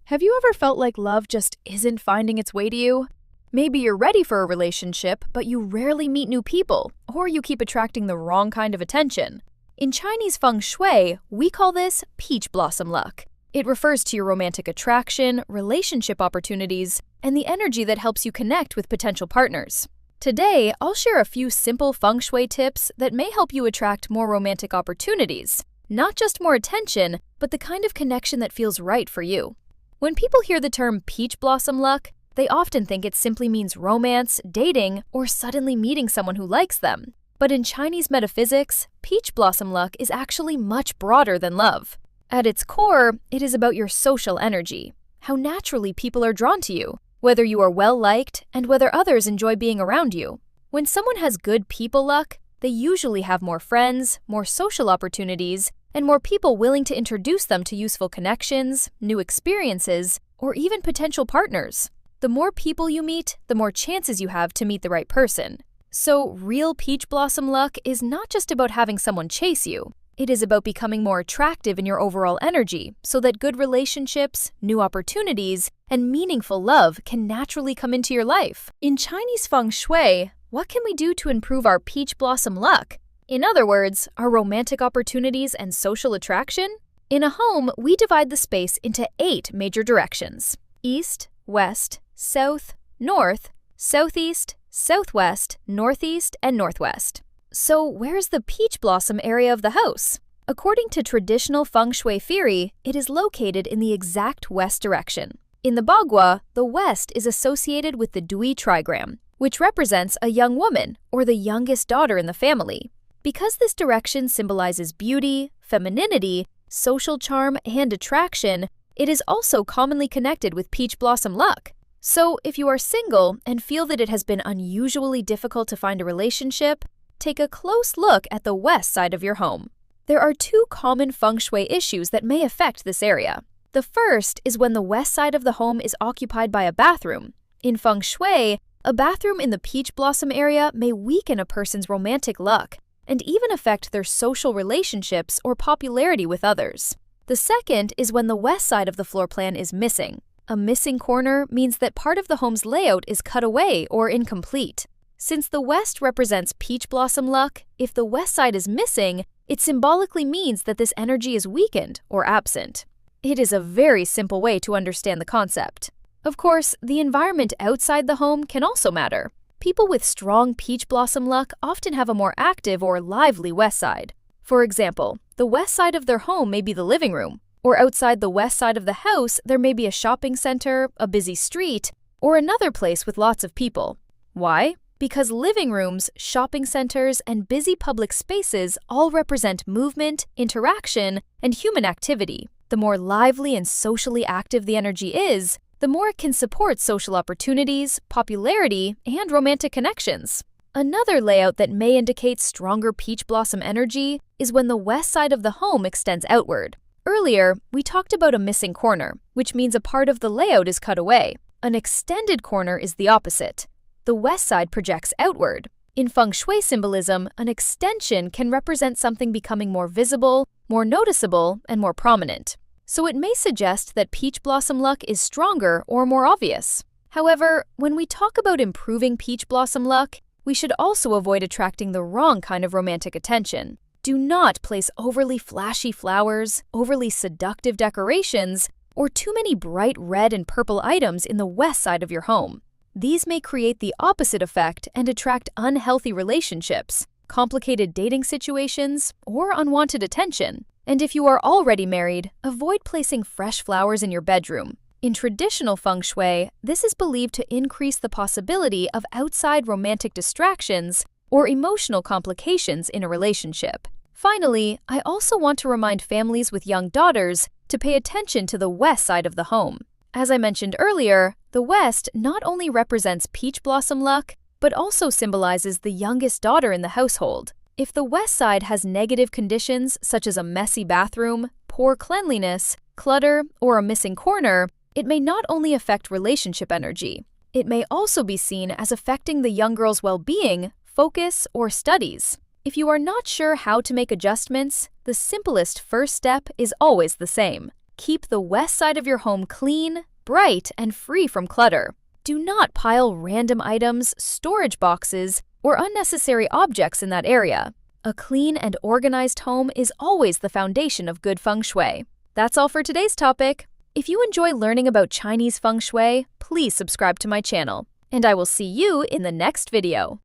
Have you ever felt like love just isn't finding its way to you? Maybe you're ready for a relationship, but you rarely meet new people, or you keep attracting the wrong kind of attention. In Chinese Feng Shui, we call this peach blossom luck. It refers to your romantic attraction, relationship opportunities, and the energy that helps you connect with potential partners. Today, I'll share a few simple Feng Shui tips that may help you attract more romantic opportunities. Not just more attention, but the kind of connection that feels right for you. When people hear the term peach blossom luck, they often think it simply means romance, dating, or suddenly meeting someone who likes them. But in Chinese metaphysics, peach blossom luck is actually much broader than love. At its core, it is about your social energy, how naturally people are drawn to you, whether you are well-liked, and whether others enjoy being around you. When someone has good people luck, they usually have more friends, more social opportunities, and more people willing to introduce them to useful connections, new experiences, or even potential partners. The more people you meet, the more chances you have to meet the right person. So, real peach blossom luck is not just about having someone chase you. It is about becoming more attractive in your overall energy so that good relationships, new opportunities, and meaningful love can naturally come into your life. In Chinese Feng Shui, what can we do to improve our peach blossom luck? In other words, our romantic opportunities and social attraction? In a home, we divide the space into 8 major directions: east, west, south, north, southeast, southwest, northeast, and northwest. So where's the peach blossom area of the house? According to traditional Feng Shui theory, it is located in the exact west direction. In the Bagua, the west is associated with the Dui trigram, which represents a young woman, or the youngest daughter in the family. Because this direction symbolizes beauty, femininity, social charm, and attraction, it is also commonly connected with peach blossom luck. So, if you are single and feel that it has been unusually difficult to find a relationship, take a close look at the west side of your home. There are 2 common Feng Shui issues that may affect this area. The first is when the west side of the home is occupied by a bathroom. In Feng Shui, a bathroom in the peach blossom area may weaken a person's romantic luck and even affect their social relationships or popularity with others. The second is when the west side of the floor plan is missing. A missing corner means that part of the home's layout is cut away or incomplete. Since the west represents peach blossom luck, if the west side is missing, it symbolically means that this energy is weakened or absent. It is a very simple way to understand the concept. Of course, the environment outside the home can also matter. People with strong peach blossom luck often have a more active or lively west side. For example, the west side of their home may be the living room, or outside the west side of the house there may be a shopping center, a busy street, or another place with lots of people. Why? Because living rooms, shopping centers, and busy public spaces all represent movement, interaction, and human activity. The more lively and socially active the energy is, the more it can support social opportunities, popularity, and romantic connections. Another layout that may indicate stronger peach blossom energy is when the west side of the home extends outward. Earlier, we talked about a missing corner, which means a part of the layout is cut away. An extended corner is the opposite. The west side projects outward. In Feng Shui symbolism, an extension can represent something becoming more visible, more noticeable, and more prominent. So it may suggest that peach blossom luck is stronger or more obvious. However, when we talk about improving peach blossom luck, we should also avoid attracting the wrong kind of romantic attention. Do not place overly flashy flowers, overly seductive decorations, or too many bright red and purple items in the west side of your home. These may create the opposite effect and attract unhealthy relationships, complicated dating situations, or unwanted attention. And if you are already married, avoid placing fresh flowers in your bedroom. In traditional Feng Shui, this is believed to increase the possibility of outside romantic distractions or emotional complications in a relationship. Finally, I also want to remind families with young daughters to pay attention to the west side of the home. As I mentioned earlier, the west not only represents peach blossom luck, but also symbolizes the youngest daughter in the household. If the west side has negative conditions such as a messy bathroom, poor cleanliness, clutter, or a missing corner, it may not only affect relationship energy. It may also be seen as affecting the young girl's well-being, focus, or studies. If you are not sure how to make adjustments, the simplest first step is always the same. Keep the west side of your home clean, bright, and free from clutter. Do not pile random items, storage boxes, or unnecessary objects in that area. A clean and organized home is always the foundation of good feng shui. That's all for today's topic. If you enjoy learning about Chinese feng shui, please subscribe to my channel, and I will see you in the next video.